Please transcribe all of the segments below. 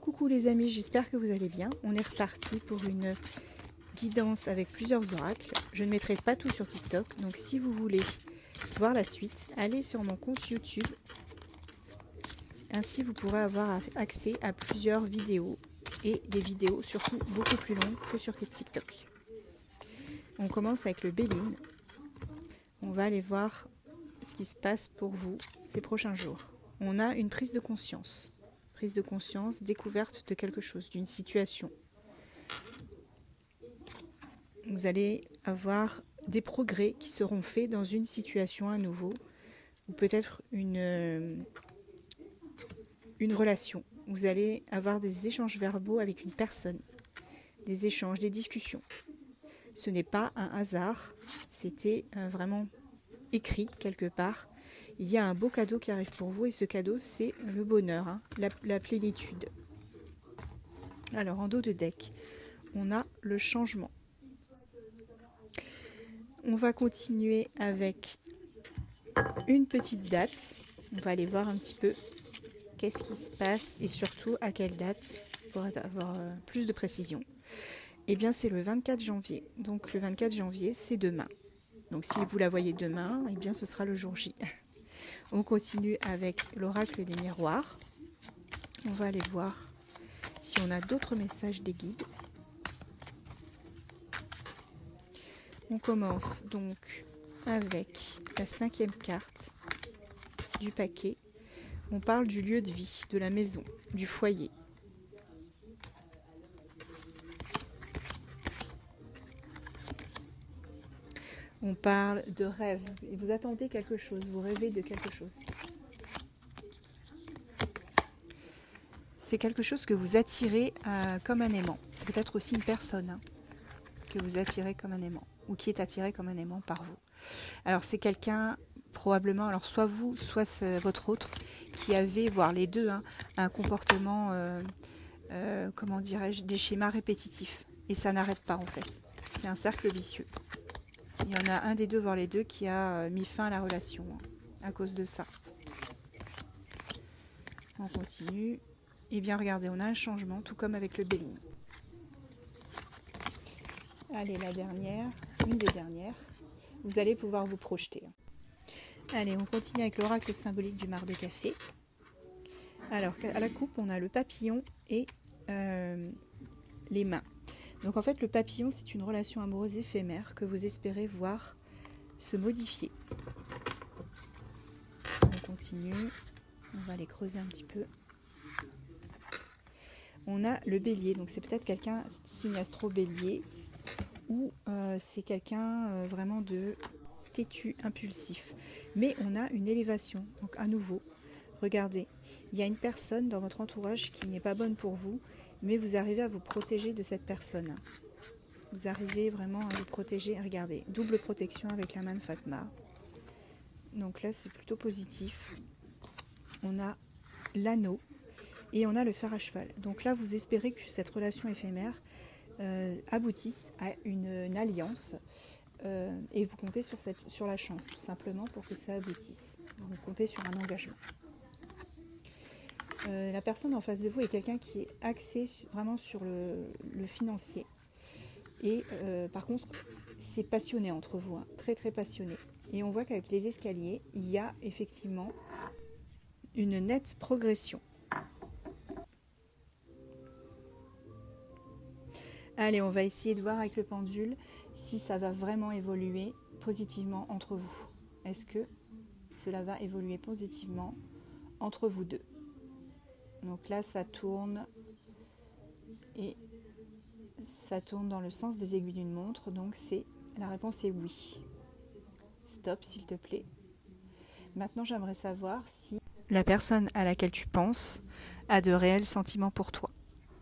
Coucou les amis, j'espère que vous allez bien. On est reparti pour une guidance avec plusieurs oracles. Je ne mettrai pas tout sur TikTok, donc si vous voulez voir la suite, allez sur mon compte YouTube. Ainsi vous pourrez avoir accès à plusieurs vidéos et des vidéos surtout beaucoup plus longues que sur TikTok. On commence avec le Béline. On va aller voir ce qui se passe pour vous ces prochains jours. On a une prise de conscience. Prise de conscience, découverte de quelque chose, d'une situation. Vous allez avoir des progrès qui seront faits dans une situation à nouveau, ou peut-être une relation. Vous allez avoir des échanges verbaux avec une personne, des échanges, des discussions. Ce n'est pas un hasard, c'était vraiment écrit quelque part. Il y a un beau cadeau qui arrive pour vous et ce cadeau c'est le bonheur, la plénitude. Alors en dos de deck, on a le changement. On va continuer avec une petite date. On va aller voir un petit peu qu'est-ce qui se passe et surtout à quelle date pour avoir plus de précision. Eh bien c'est le 24 janvier. Donc le 24 janvier c'est demain. Donc si vous la voyez demain, eh bien ce sera le jour J. On continue avec l'oracle des miroirs. On va aller voir si on a d'autres messages des guides. On commence donc avec la 5e carte du paquet. On parle du lieu de vie, de la maison, du foyer. On parle de rêve. Vous attendez quelque chose, vous rêvez de quelque chose. C'est quelque chose que vous attirez comme un aimant. C'est peut-être aussi une personne que vous attirez comme un aimant ou qui est attiré comme un aimant par vous. Alors c'est quelqu'un probablement, alors soit vous, soit votre autre qui avait, voire les deux, un comportement, comment dirais-je, des schémas répétitifs. Et ça n'arrête pas en fait. C'est un cercle vicieux. Il y en a un des deux, voire les deux, qui a mis fin à la relation à cause de ça. On continue. Et bien regardez, on a un changement, tout comme avec le Béline. Allez, la dernière, une des dernières. Vous allez pouvoir vous projeter. Allez, on continue avec l'oracle symbolique du mar de café. Alors, à la coupe, on a le papillon et les mains. Donc en fait, le papillon, c'est une relation amoureuse éphémère que vous espérez voir se modifier. On continue. On va aller creuser un petit peu. On a le bélier. Donc c'est peut-être quelqu'un, signe astro bélier, ou c'est quelqu'un vraiment de têtu, impulsif. Mais on a une élévation. Donc à nouveau, regardez, il y a une personne dans votre entourage qui n'est pas bonne pour vous, mais vous arrivez à vous protéger de cette personne. Vous arrivez vraiment à vous protéger. Regardez, double protection avec la main de Fatma. Donc là, c'est plutôt positif. On a l'anneau et on a le fer à cheval. Donc là, vous espérez que cette relation éphémère aboutisse à une alliance et vous comptez sur la chance, tout simplement, pour que ça aboutisse. Vous comptez sur un engagement. La personne en face de vous est quelqu'un qui est axé vraiment sur le financier. Et par contre, c'est passionné entre vous, très très passionné. Et on voit qu'avec les escaliers, il y a effectivement une nette progression. Allez, on va essayer de voir avec le pendule si ça va vraiment évoluer positivement entre vous. Est-ce que cela va évoluer positivement entre vous deux? Donc là, ça tourne et ça tourne dans le sens des aiguilles d'une montre. Donc la réponse est oui. Stop, s'il te plaît. Maintenant, j'aimerais savoir si la personne à laquelle tu penses a de réels sentiments pour toi.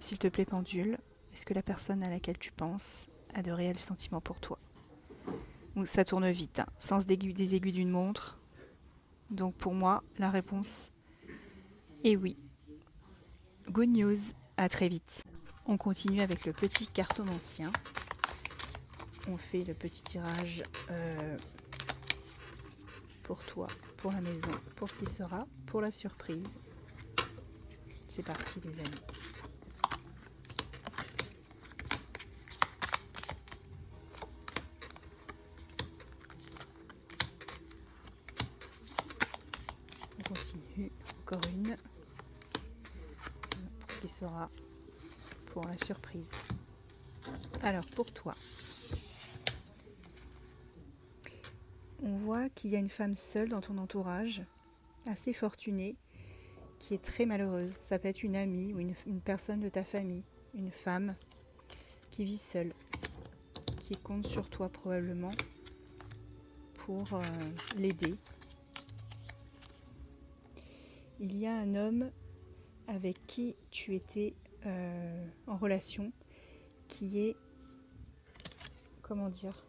S'il te plaît, pendule, est-ce que la personne à laquelle tu penses a de réels sentiments pour toi? Donc ça tourne vite, sens des aiguilles d'une montre. Donc pour moi, la réponse est oui. Good news, à très vite. On continue avec le petit cartomancien. On fait le petit tirage pour toi, pour la maison, pour ce qui sera, pour la surprise. C'est parti les amis. encore une. Pour ce qui sera pour la surprise. Alors, pour toi, on voit qu'il y a une femme seule dans ton entourage, assez fortunée, qui est très malheureuse. Ça peut être une amie ou une personne de ta famille, une femme qui vit seule, qui compte sur toi probablement pour l'aider. Il y a un homme avec qui tu étais en relation, qui est, comment dire,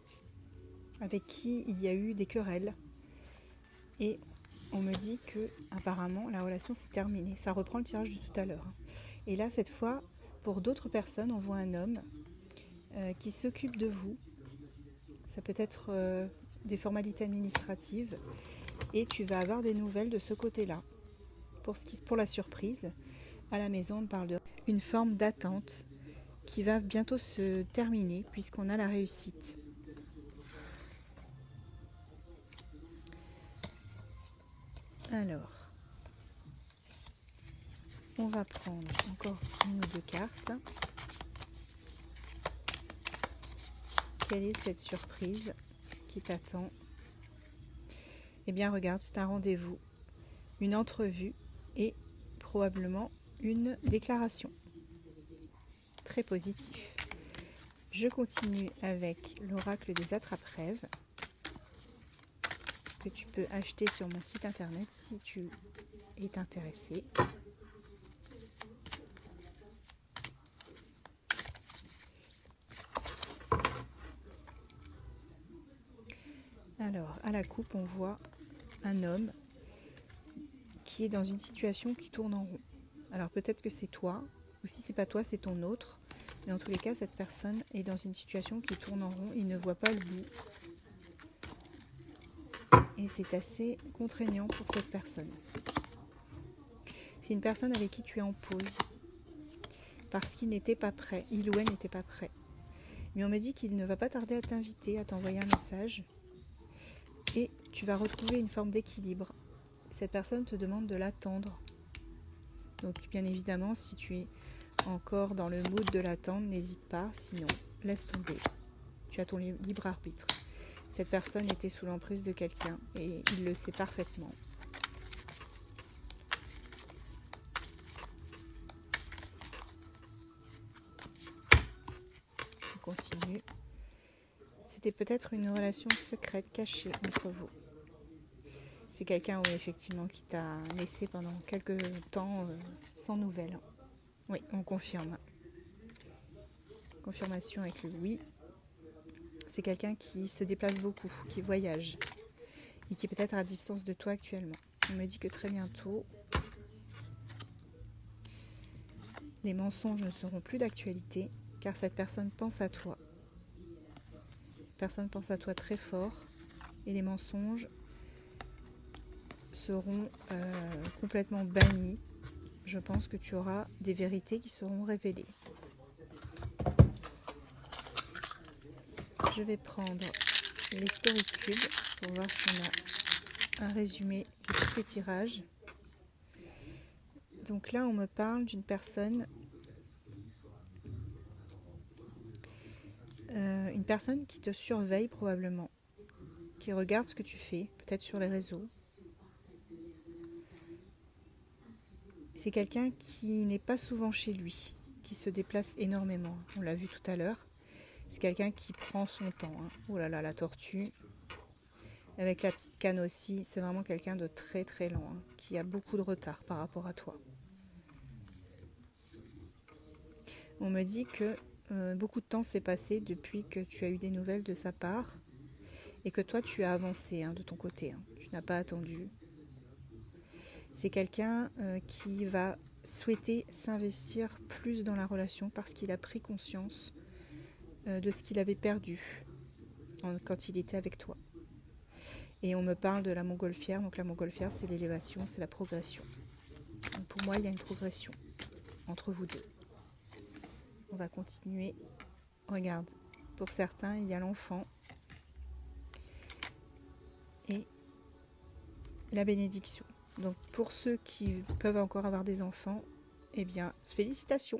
avec qui il y a eu des querelles. Et on me dit que apparemment la relation s'est terminée. Ça reprend le tirage de tout à l'heure. Et là, cette fois, pour d'autres personnes, on voit un homme qui s'occupe de vous. Ça peut être des formalités administratives. Et tu vas avoir des nouvelles de ce côté-là. Pour la surprise, à la maison, on parle d'une forme d'attente qui va bientôt se terminer puisqu'on a la réussite. Alors, on va prendre encore une ou deux cartes. Quelle est cette surprise qui t'attend? Eh bien, regarde, c'est un rendez-vous, une entrevue et probablement une déclaration. Très positif. Je continue avec l'oracle des attrape-rêves que tu peux acheter sur mon site internet si tu es intéressé. Alors, à la coupe, on voit un homme qui est dans une situation qui tourne en rond. Alors, peut-être que c'est toi, ou si c'est pas toi, c'est ton autre. Mais en tous les cas, cette personne est dans une situation qui tourne en rond. Il ne voit pas le bout. Et c'est assez contraignant pour cette personne. C'est une personne avec qui tu es en pause. Parce qu'il n'était pas prêt. Il ou elle n'était pas prêt. Mais on me dit qu'il ne va pas tarder à t'inviter, à t'envoyer un message. Et tu vas retrouver une forme d'équilibre. Cette personne te demande de l'attendre. Donc bien évidemment, si tu es encore dans le mood de l'attendre, n'hésite pas. Sinon, laisse tomber. Tu as ton libre arbitre. Cette personne était sous l'emprise de quelqu'un et il le sait parfaitement. On continue. C'était peut-être une relation secrète, cachée entre vous. C'est quelqu'un, oui, effectivement, qui t'a laissé pendant quelques temps sans nouvelles. Oui, on confirme. Confirmation avec le oui. C'est quelqu'un qui se déplace beaucoup, qui voyage et qui est peut-être à distance de toi actuellement. On me dit que très bientôt, les mensonges ne seront plus d'actualité car cette personne pense à toi. Cette personne pense à toi très fort et les mensonges seront complètement bannis. Je pense que tu auras des vérités qui seront révélées. Je vais prendre les story cubes pour voir si on a un résumé de tous ces tirages. Donc là, on me parle d'une personne, une personne qui te surveille probablement, qui regarde ce que tu fais, peut-être sur les réseaux. C'est quelqu'un qui n'est pas souvent chez lui, qui se déplace énormément. On l'a vu tout à l'heure. C'est quelqu'un qui prend son temps. Oh là là, la tortue. Avec la petite canne aussi, c'est vraiment quelqu'un de très très lent, qui a beaucoup de retard par rapport à toi. On me dit que beaucoup de temps s'est passé depuis que tu as eu des nouvelles de sa part et que toi tu as avancé de ton côté. Tu n'as pas attendu. C'est quelqu'un qui va souhaiter s'investir plus dans la relation parce qu'il a pris conscience de ce qu'il avait perdu quand il était avec toi. Et on me parle de la montgolfière. Donc la montgolfière, c'est l'élévation, c'est la progression. Donc pour moi, il y a une progression entre vous deux. On va continuer. Regarde, pour certains, il y a l'enfant et la bénédiction. Donc pour ceux qui peuvent encore avoir des enfants, eh bien, félicitations.